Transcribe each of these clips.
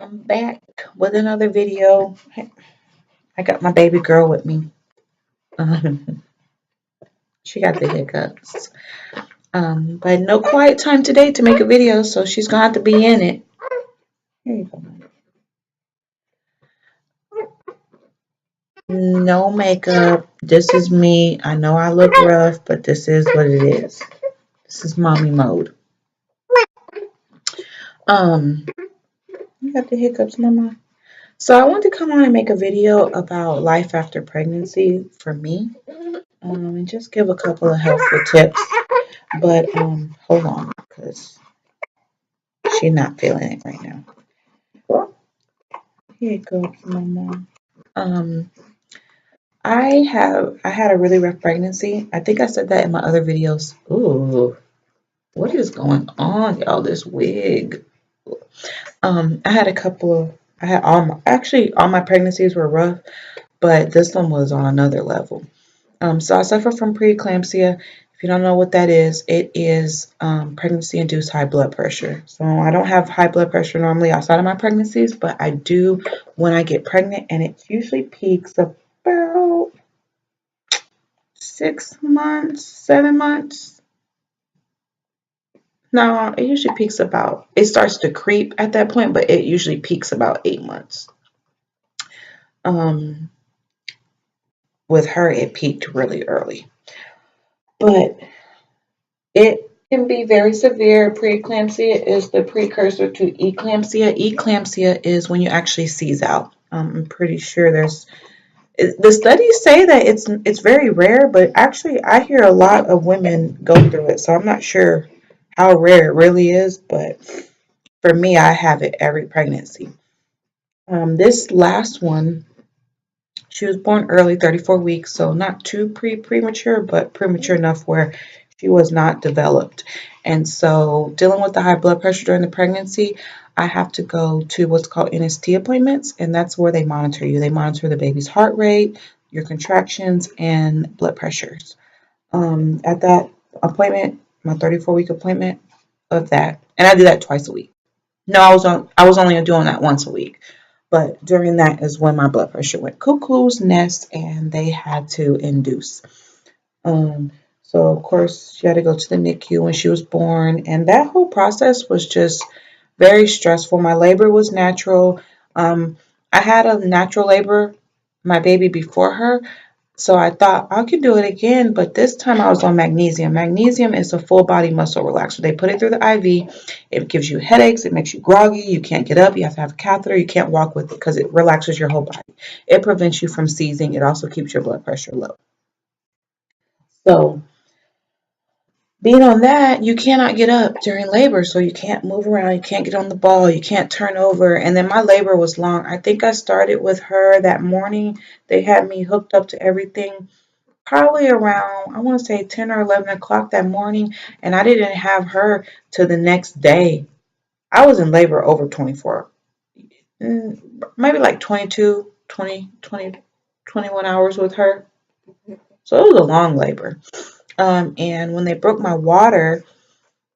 I'm back with another video. I got my baby girl with me. Um, she got the hiccups. But no quiet time today to make a video, so she's gonna have to be in it. Here you go. No makeup. This is me. I know I look rough, but this is what it is. This is mommy mode. Um, you got the hiccups, mama. So I wanted to come on and make a video about life after pregnancy for me. And just give a couple of helpful tips. But hold on, because she's not feeling it right now. Here you go, mama. Um, I had a really rough pregnancy. I think I said that in my other videos. Ooh, what is going on, y'all? This wig. I had a couple of. I had all my pregnancies were rough, but this one was on another level. So I suffer from preeclampsia. If you don't know what that is, it is pregnancy-induced high blood pressure. So I don't have high blood pressure normally outside of my pregnancies, but I do when I get pregnant, and it usually peaks about 6 months, 7 months. No, it usually peaks about, it starts to creep at that point, but it usually peaks about 8 months. Um, with her, it peaked really early. But it can be very severe. Preeclampsia is the precursor to eclampsia. Eclampsia is when you actually seize out. I'm pretty sure the studies say that it's very rare, but actually I hear a lot of women go through it. So I'm not sure how rare it really is, but for me, I have it every pregnancy. This last one, she was born early, 34 weeks, so not too premature, but premature enough where she was not developed. And so, dealing with the high blood pressure during the pregnancy, I have to go to what's called NST appointments, and that's where they monitor you. They monitor the baby's heart rate, your contractions, and blood pressures. At that appointment, my 34-week appointment of that, and I do that twice a week. No, I was only doing that once a week. But during that is when my blood pressure went cuckoo's nest and they had to induce. Um, so of course she had to go to the NICU when she was born, and that whole process was just very stressful. My labor was natural. I had a natural labor, my baby before her, so I thought I could do it again, but this time I was on magnesium. Magnesium is a full body muscle relaxer. They put it through the IV. It gives you headaches. It makes you groggy. You can't get up. You have to have a catheter. You can't walk with it because it relaxes your whole body. It prevents you from seizing. It also keeps your blood pressure low. So being on that, you cannot get up during labor. So you can't move around. You can't get on the ball. You can't turn over. And then my labor was long. I think I started with her that morning. They had me hooked up to everything probably around, I want to say 10 or 11 o'clock that morning, and I didn't have her till the next day. I was in labor over 24, maybe like 22, 20, 20, 21 hours with her. So it was a long labor. And when they broke my water,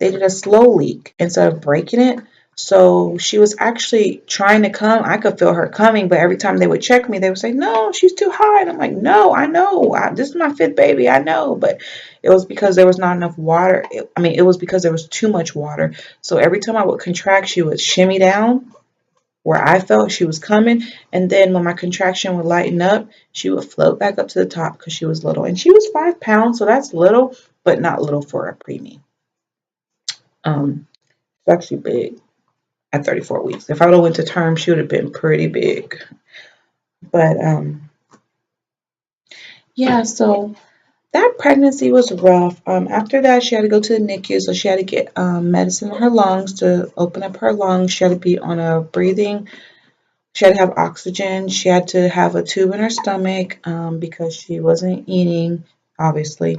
they did a slow leak instead of breaking it. So she was actually trying to come. I could feel her coming, but every time they would check me, they would say, "No, she's too high." And I'm like, "No, I know. This is my fifth baby. I know." But it was because there was not enough water. It was because there was too much water. So every time I would contract, she would shimmy down where I felt she was coming. And then when my contraction would lighten up, she would float back up to the top because she was little. And she was 5 pounds, so that's little, but not little for a preemie. It's actually big at 34 weeks. If I would have went to term, she would have been pretty big. But yeah, so that pregnancy was rough. After that, she had to go to the NICU, so she had to get medicine in her lungs to open up her lungs. She had to be on a breathing. She had to have oxygen. She had to have a tube in her stomach because she wasn't eating, obviously,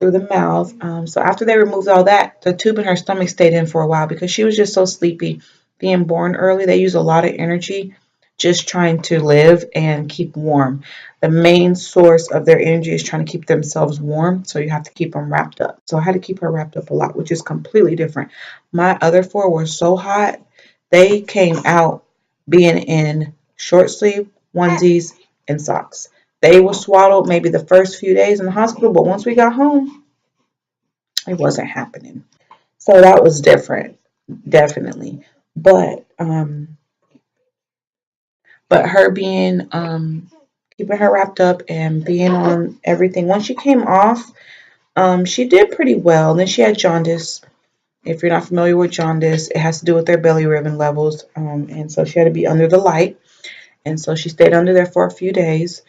through the mouth. So after they removed all that, the tube in her stomach stayed in for a while because she was just so sleepy. Being born early, they use a lot of energy just trying to live and keep warm. The main source of their energy is trying to keep themselves warm, so you have to keep them wrapped up. So I had to keep her wrapped up a lot, which is completely different. My other four were so hot, they came out being in short sleeve, onesies, and socks. They were swaddled maybe the first few days in the hospital, but once we got home, it wasn't happening. So that was different, definitely. But her being keeping her wrapped up and being on everything. Once she came off, she did pretty well. Then she had jaundice. If you're not familiar with jaundice, it has to do with their bilirubin levels, and so she had to be under the light. And so she stayed under there for a few days.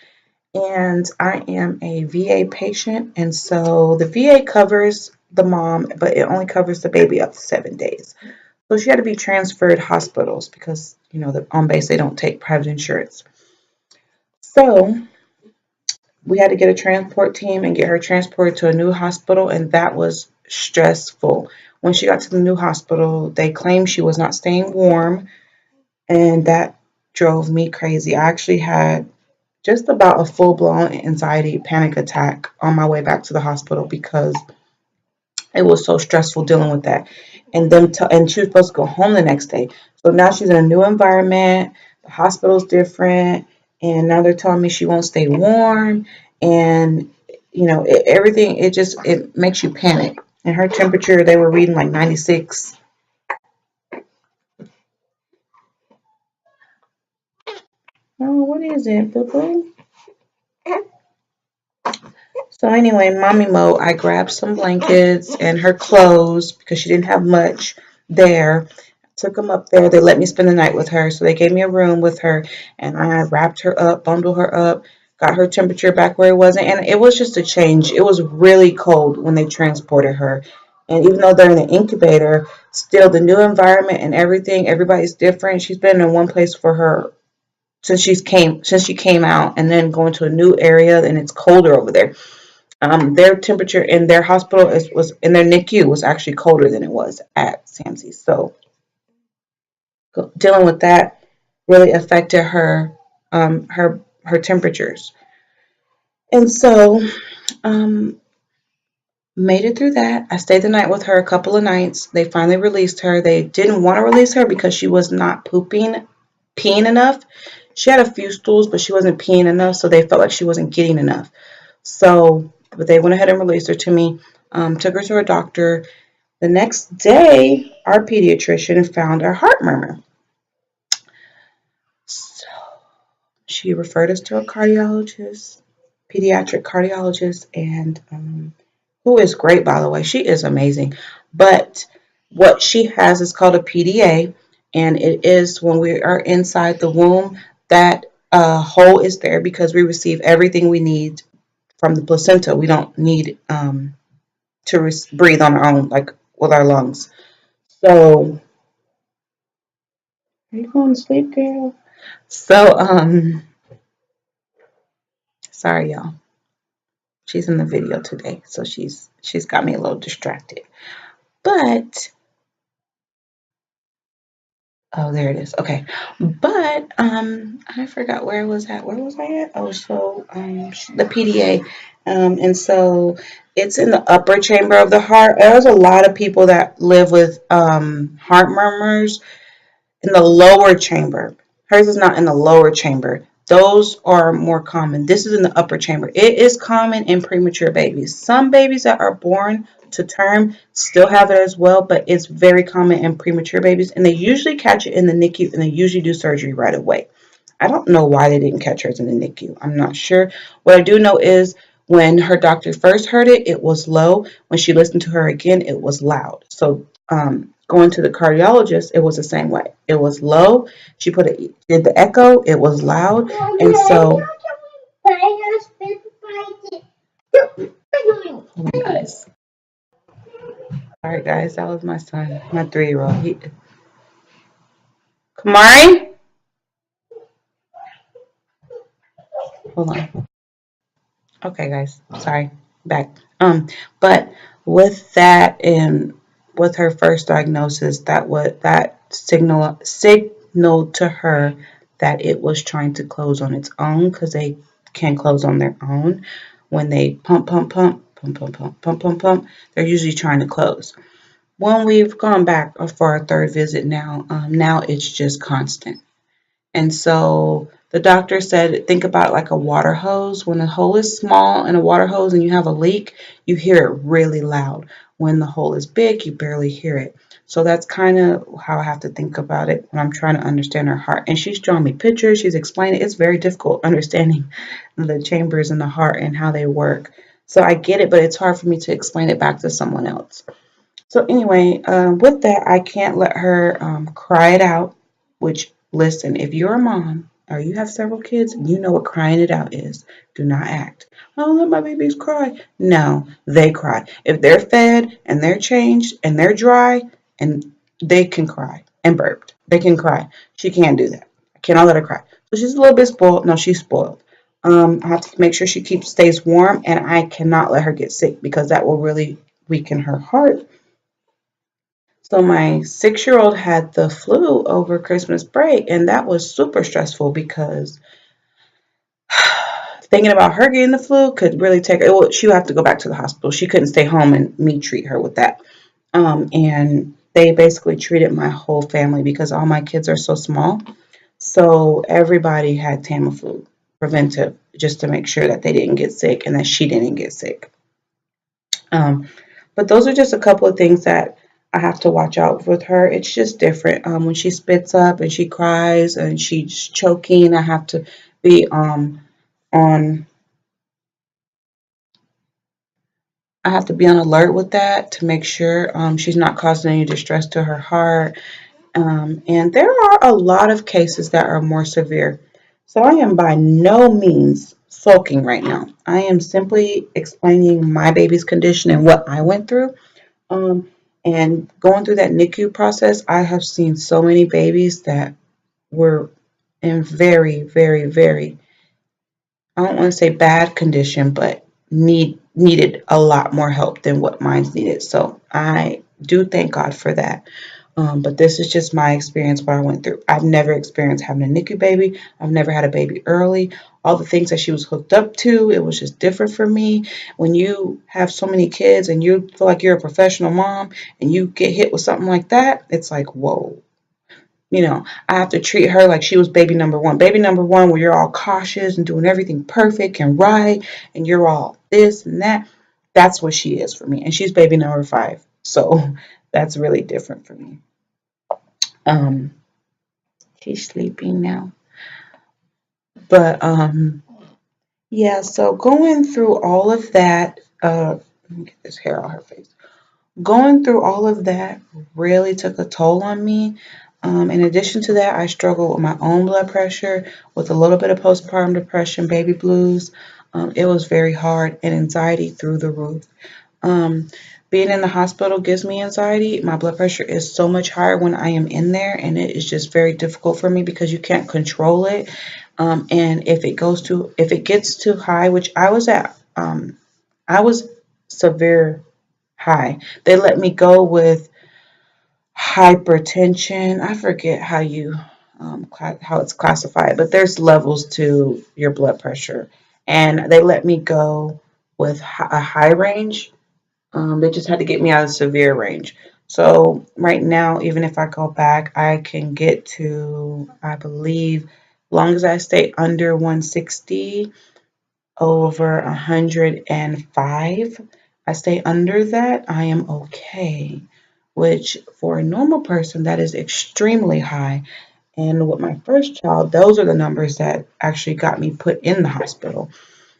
And I am a VA patient, and so the VA covers the mom, but it only covers the baby up to 7 days. So she had to be transferred hospitals because, on base they don't take private insurance. So we had to get a transport team and get her transported to a new hospital, and that was stressful. When she got to the new hospital, they claimed she was not staying warm, and that drove me crazy. I actually had just about a full-blown anxiety panic attack on my way back to the hospital because it was so stressful dealing with that. And and she was supposed to go home the next day. So now she's in a new environment. The hospital's different, and now they're telling me she won't stay warm, and everything. It makes you panic. And her temperature, they were reading like 96. Oh, what is it, boo boo? So anyway, mommy mode, I grabbed some blankets and her clothes because she didn't have much there. Took them up there. They let me spend the night with her. So they gave me a room with her, and I wrapped her up, bundled her up, got her temperature back where it wasn't. And it was just a change. It was really cold when they transported her. And even though they're in the incubator, still the new environment and everything, everybody's different. She's been in one place for her since she came out, and then going to a new area, and it's colder over there. Their temperature in their hospital was in their NICU was actually colder than it was at Samsey. So dealing with that really affected her temperatures. And so made it through that. I stayed the night with her a couple of nights. They finally released her. They didn't want to release her because she was not peeing enough. She had a few stools, but she wasn't peeing enough, so they felt like she wasn't getting enough. So, but they went ahead and released her to me. Took her to her doctor. The next day, our pediatrician found a heart murmur. So she referred us to a cardiologist, pediatric cardiologist, and who is great, by the way. She is amazing. But what she has is called a PDA, and it is when we are inside the womb, that hole is there because we receive everything we need from the placenta. We don't need to breathe on our own, like with our lungs. So, are you going to sleep, girl? So, sorry, y'all. She's in the video today, so she's got me a little distracted. But oh, there it is. Okay. But I forgot where I was at. Where was I at? Oh, so the PDA. And so it's in the upper chamber of the heart. There's a lot of people that live with heart murmurs in the lower chamber. Hers is not in the lower chamber. Those are more common. This is in the upper chamber. It is common in premature babies. Some babies that are born to term still have it as well, but it's very common in premature babies, and they usually catch it in the NICU, and they usually do surgery right away. I don't know why they didn't catch hers in the NICU. I'm not sure. What I do know is when her doctor first heard it, it was low. When she listened to her again, it was loud. So going to the cardiologist, it was the same way. It was low. She did the echo. It was loud, and so. Oh my guys. All right, guys, that was my son, my 3-year-old. Kamari, hold on. Okay, guys, sorry, back. But with that and with her first diagnosis, that signaled to her that it was trying to close on its own because they can close on their own when they pump, pump, pump, pump, pump, pump, pump, pump, pump. They're usually trying to close. When we've gone back for our third visit now, now it's just constant. And so the doctor said, think about it like a water hose. When a hole is small in a water hose and you have a leak, you hear it really loud. When the hole is big, you barely hear it. So that's kind of how I have to think about it when I'm trying to understand her heart. And she's drawn me pictures. She's explained it. It's very difficult understanding the chambers in the heart and how they work. So I get it, but it's hard for me to explain it back to someone else. So anyway, with that, I can't let her cry it out. Which, listen, if you're a mom or you have several kids, you know what crying it out is. Do not act. I don't let my babies cry. No, they cry. If they're fed and they're changed and they're dry, and they can cry and burped, they can cry. She can't do that. I cannot let her cry. So she's a little bit spoiled. No, she's spoiled. I have to make sure she stays warm, and I cannot let her get sick because that will really weaken her heart. So my 6-year-old had the flu over Christmas break, and that was super stressful because thinking about her getting the flu could really take her. Well, she would have to go back to the hospital. She couldn't stay home and me treat her with that. And they basically treated my whole family because all my kids are so small. So everybody had Tamiflu preventive just to make sure that they didn't get sick and that she didn't get sick. Um, but those are just a couple of things that I have to watch out with her. It's just different. When she spits up and she cries and she's choking, I have to be on I have to be on alert with that to make sure she's not causing any distress to her heart. And there are a lot of cases that are more severe. So I am by no means sulking right now. I am simply explaining my baby's condition and what I went through. Um, and going through that NICU process, I have seen so many babies that were in very, very, very, I don't want to say bad condition, but needed a lot more help than what mine's needed. So I do thank God for that. But this is just my experience, what I went through. I've never experienced having a NICU baby. I've never had a baby early. All the things that she was hooked up to, it was just different for me. When you have so many kids and you feel like you're a professional mom and you get hit with something like that, it's like, whoa. I have to treat her like she was baby number one. Baby number one, where you're all cautious and doing everything perfect and right, and you're all this and that. That's what she is for me. And she's baby number 5. So that's really different for me. Um, she's sleeping now. But yeah, so going through all of that, let me get this hair on her face. Going through all of that really took a toll on me. In addition to that, I struggled with my own blood pressure, with a little bit of postpartum depression, baby blues. It was very hard and anxiety through the roof. Um, Being in the hospital gives me anxiety. My blood pressure is so much higher when I am in there, and it is just very difficult for me because you can't control it. And if it gets too high, which I was severe high. They let me go with hypertension. I forget how it's classified, but there's levels to your blood pressure, and they let me go with a high range. They just had to get me out of severe range. So right now, even if I go back, I can get to, I believe, as long as I stay under 160 over 105, I stay under that, I am okay. Which for a normal person, that is extremely high. And with my first child, those are the numbers that actually got me put in the hospital.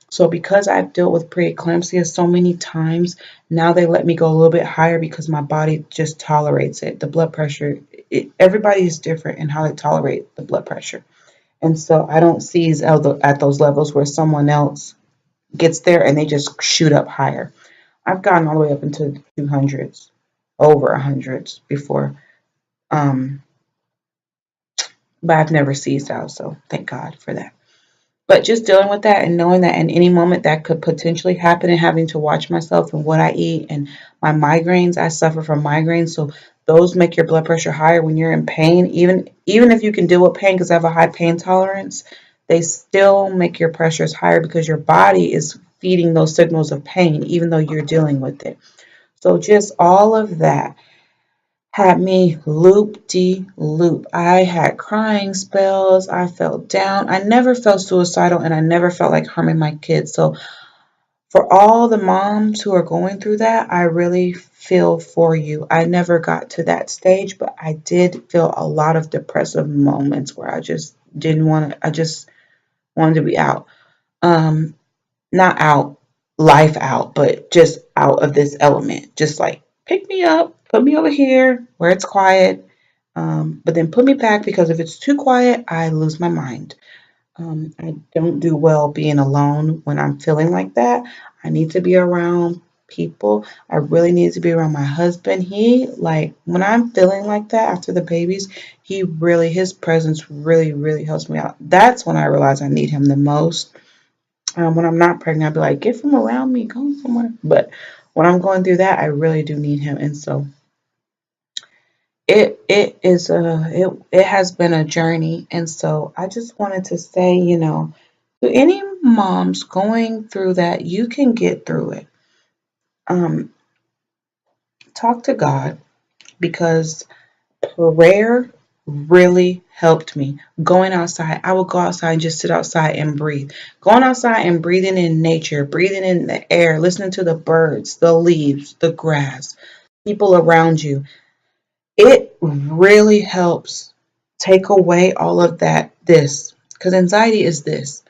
So because I've dealt with preeclampsia so many times, now they let me go a little bit higher because my body just tolerates it. The blood pressure, everybody is different in how they tolerate the blood pressure. And so I don't seize at those levels where someone else gets there and they just shoot up higher. I've gotten all the way up into the 200s, over hundreds before, um, but I've never seized out, so thank God for that. But just dealing with that and knowing that in any moment that could potentially happen and having to watch myself and what I eat and my migraines, I suffer from migraines, so those make your blood pressure higher when you're in pain. Even if you can deal with pain because I have a high pain tolerance, they still make your pressures higher because your body is feeding those signals of pain even though you're dealing with it. So just all of that had me loop de loop. I had crying spells. I felt down. I never felt suicidal and I never felt like harming my kids. So, for all the moms who are going through that, I really feel for you. I never got to that stage, but I did feel a lot of depressive moments where I just didn't want to, I just wanted to be out. Um, Not out, life out, but just out of this element. Just like pick me up, put me over here where it's quiet, but then put me back because if it's too quiet, I lose my mind. I don't do well being alone when I'm feeling like that. I need to be around people. I really need to be around my husband. He, like, when I'm feeling like that after the babies, his presence really, really helps me out. That's when I realize I need him the most. When I'm not pregnant, I'll be like, get from around me, go somewhere. But when I'm going through that, I really do need him. And so it has been a journey. And so I just wanted to say, to any moms going through that, you can get through it. Um, Talk to God because prayer really helped me. Going outside, I would go outside and just sit outside and breathe. Going outside and breathing in nature, breathing in the air, listening to the birds, the leaves, the grass, people around you. It really helps take away all of this. Because anxiety is this.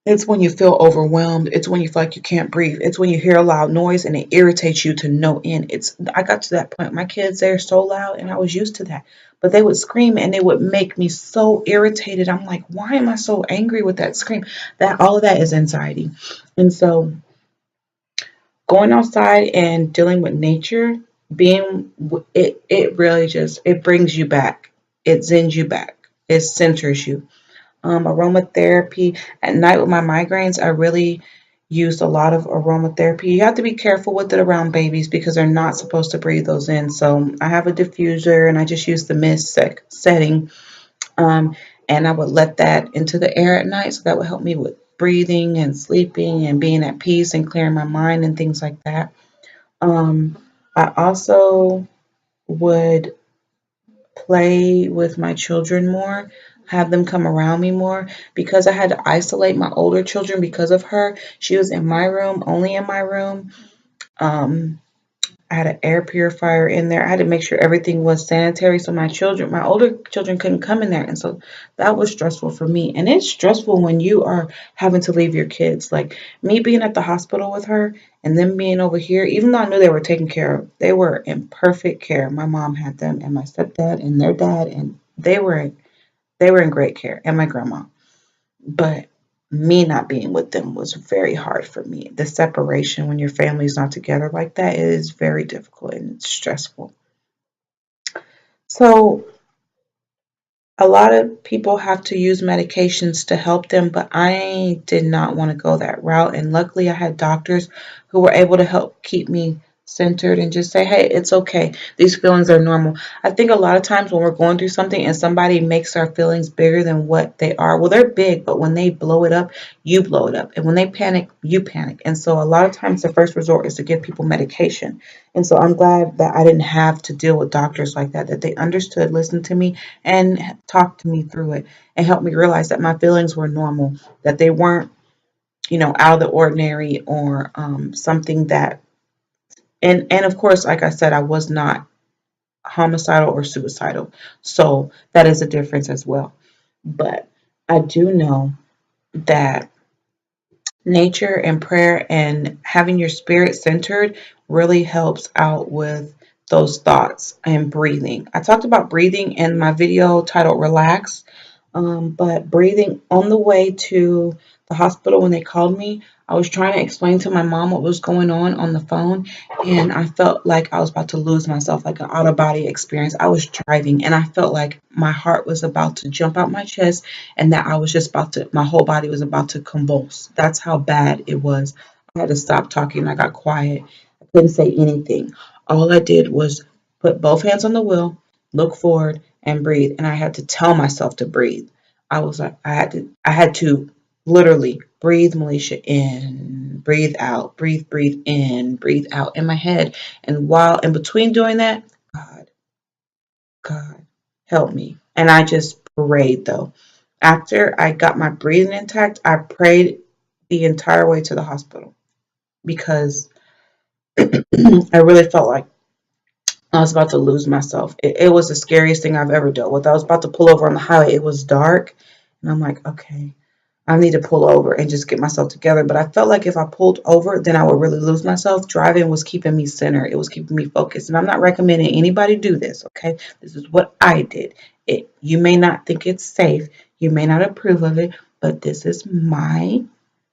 It's when you feel overwhelmed. It's when you feel like you can't breathe. It's when you hear a loud noise and it irritates you to no end. I got to that point. My kids, they're so loud and I was used to that. But they would scream and it would make me so irritated. I'm like, why am I so angry with that scream? That all of that is anxiety. And so going outside and dealing with nature, it really just it brings you back. It zens you back. It centers you. Aromatherapy at night with my migraines, I really used a lot of aromatherapy. You have to be careful with it around babies because they're not supposed to breathe those in. So I have a diffuser and I just use the mist setting. Um, and I would let that into the air at night. So that would help me with breathing and sleeping and being at peace and clearing my mind and things like that. Um, I also would play with my children more, have them come around me more because I had to isolate my older children because of her. She was in my room, only in my room. Um, I had an air purifier in there. I had to make sure everything was sanitary so my older children couldn't come in there. And so that was stressful for me. And it's stressful when you are having to leave your kids. Like me being at the hospital with her and them being over here, even though I knew they were taken care of, they were in perfect care. My mom had them and my stepdad and their dad, and they were in great care, and my grandma. But me not being with them was very hard for me. The separation when your family's not together like that is very difficult and it's stressful. So a lot of people have to use medications to help them, but I did not want to go that route. And luckily, I had doctors who were able to help keep me centered and just say, hey, it's okay. These feelings are normal. I think a lot of times when we're going through something and somebody makes our feelings bigger than what they are, well, they're big, but when they blow it up, you blow it up. And when they panic, you panic. And so a lot of times the first resort is to give people medication. And so I'm glad that I didn't have to deal with doctors like that they understood, listened to me, and talked to me through it and helped me realize that my feelings were normal, that they weren't, out of the ordinary or something that, and of course, like I said, I was not homicidal or suicidal. So that is a difference as well. But I do know that nature and prayer and having your spirit centered really helps out with those thoughts and breathing. I talked about breathing in my video titled Relax, but breathing on the way to the hospital when they called me, I was trying to explain to my mom what was going on the phone, and I felt like I was about to lose myself, like an out of body experience. I was driving, and I felt like my heart was about to jump out my chest, and that I was just my whole body was about to convulse. That's how bad it was. I had to stop talking. I got quiet. I couldn't say anything. All I did was put both hands on the wheel, look forward, and breathe. And I had to tell myself to breathe. I was like, I had to literally breathe Malaysia in, breathe out, breathe in, breathe out in my head. And while in between doing that, God. God, help me. And I just prayed though. After I got my breathing intact, I prayed the entire way to the hospital because I really felt like I was about to lose myself. It was the scariest thing I've ever dealt with. I was about to pull over on the highway. It was dark. And I'm like, okay, I need to pull over and just get myself together. But I felt like if I pulled over, then I would really lose myself. Driving was keeping me centered. It was keeping me focused. And I'm not recommending anybody do this, okay? This is what I did. You may not think it's safe. You may not approve of it, but this is my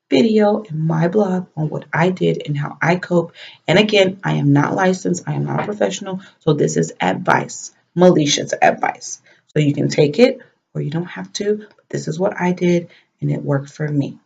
video in my blog on what I did and how I cope. And again, I am not licensed, I am not a professional, so this is advice, malicious advice. So you can take it or you don't have to, but this is what I did and it worked for me.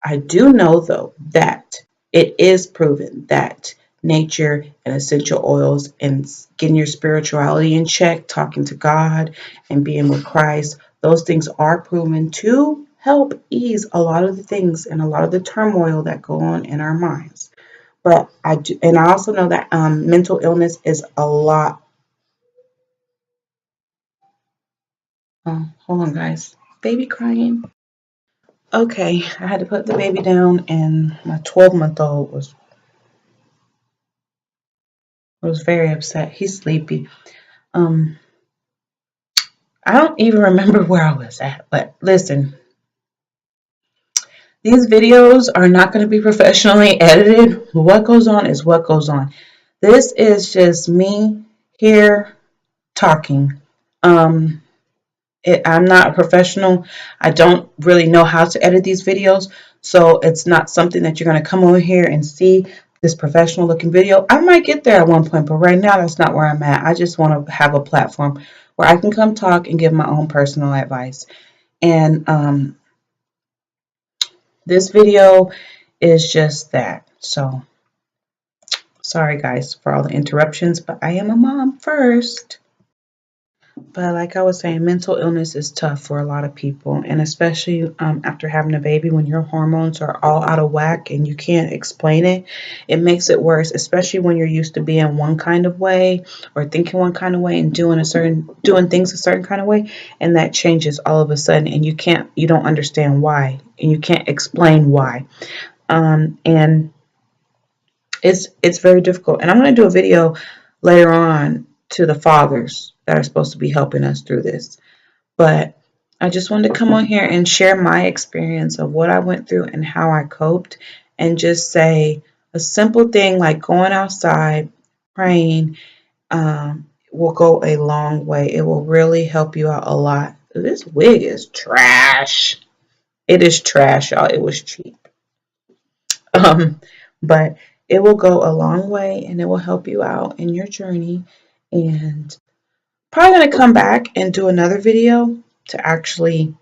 I do know though that it is proven that nature and essential oils and getting your spirituality in check, talking to God and being with Christ, those things are proven to help ease a lot of the things and a lot of the turmoil that go on in our minds. But I do, and I also know that mental illness is a lot. Oh, hold on, guys. Baby crying. Okay, I had to put the baby down, and my 12-month-old was very upset. He's sleepy. Um, I don't even remember where I was at, but listen, these videos are not going to be professionally edited. What goes on is what goes on. This is just me here talking. Um, I'm not a professional. I don't really know how to edit these videos, so it's not something that you're going to come over here and see this professional looking video. I might get there at one point, but right now that's not where I'm at. I just want to have a platform where I can come talk and give my own personal advice. And this video is just that. So sorry guys for all the interruptions, but I am a mom first. But like I was saying, mental illness is tough for a lot of people, and especially after having a baby, when your hormones are all out of whack and you can't explain it, it makes it worse. Especially when you're used to being one kind of way or thinking one kind of way and doing things a certain kind of way, and that changes all of a sudden, and you don't understand why, and you can't explain why, and it's very difficult. And I'm going to do a video later on to the fathers that are supposed to be helping us through this. But I just wanted to come on here and share my experience of what I went through and how I coped, and just say a simple thing like going outside, praying, will go a long way. It will really help you out a lot. This wig is trash. It is trash, y'all. It was cheap. Um, but it will go a long way and it will help you out in your journey. And probably going to come back and do another video to actually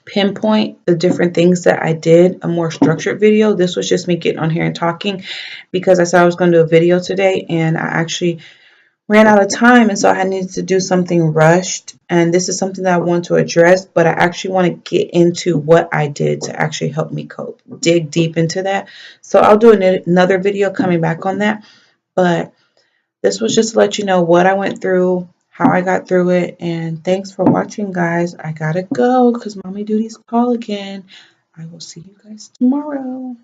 pinpoint the different things that I did, a more structured video. This was just me getting on here and talking because I said I was going to do a video today and I actually ran out of time, and so I needed to do something rushed. And this is something that I want to address, but I actually want to get into what I did to actually help me cope, dig deep into that. So I'll do another video coming back on that. But this was just to let you know what I went through, how I got through it, and thanks for watching, guys. I gotta go because mommy duties call again. I will see you guys tomorrow.